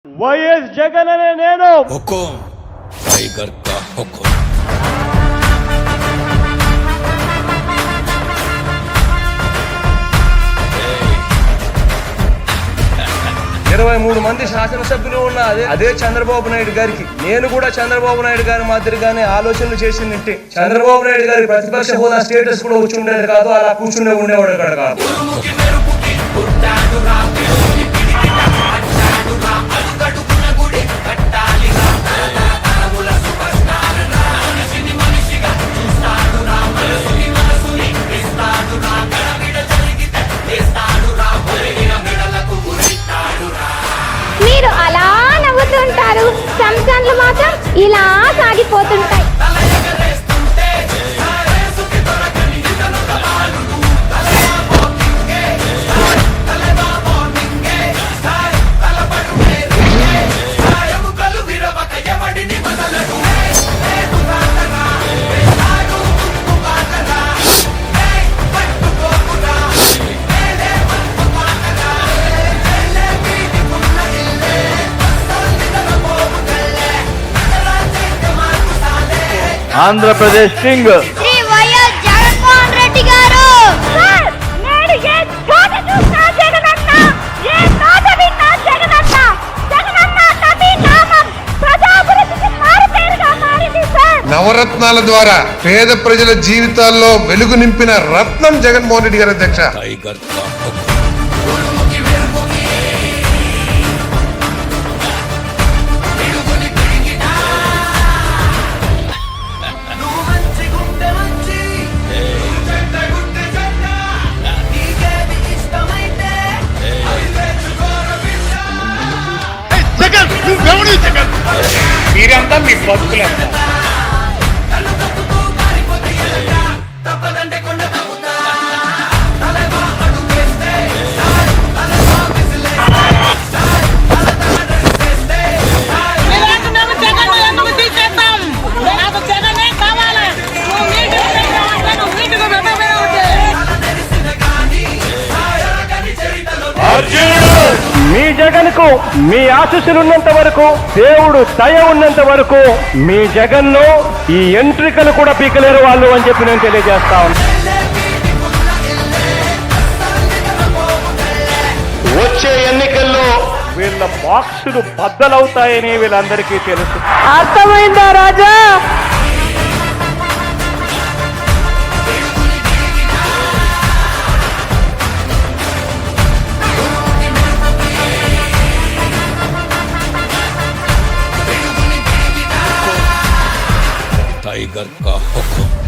YS Jagan అనే నేను హుకుం tiger కా హుకుం 23 మంది శాసనసభ్యులు ఉన్న అదే చంద్రబాబు నాయుడు గారికి నేను కూడా చంద్రబాబు నాయుడు గారి మాదిరిగానే ఆలోచనలు చేసిందంటే చంద్రబాబు నాయుడు గారి ప్రతిపక్ష హోదా స్టేటస్ కూడా వచ్చి ఉండేది కాదు, అలా కూర్చునే ఉండేవాడు అక్కడ కాదు. మీరు అలా నవ్వుతుంటారు, సంసారాలు మాత్రం ఇలా సాగిపోతుంటాయి. ఆంధ్రప్రదేశ్ కింగ్ శ్రీ వైఎస్ జగన్మోహన్ రెడ్డి గారు. నవరత్నాల ద్వారా పేద ప్రజల జీవితాల్లో వెలుగు నింపిన రత్నం జగన్మోహన్ రెడ్డి గారు అధ్యక్ష. టైగర్ కా హుకుం మీరంతా మీ బతుకులంతా మీ జగన్కు మీ ఆశీస్సులు ఉన్నంత వరకు, దేవుడు దయ ఉన్నంత వరకు మీ జగన్ను ఈ ఎంట్రికలు కూడా పీకలేరు వాళ్ళు అని చెప్పి నేను తెలియజేస్తా ఉన్నాను. వచ్చే ఎన్నికల్లో వీళ్ళ బాక్సులు బద్దలవుతాయని వీళ్ళందరికీ తెలుసు. అర్థమైందా రాజా? टाइगर का हुक्म।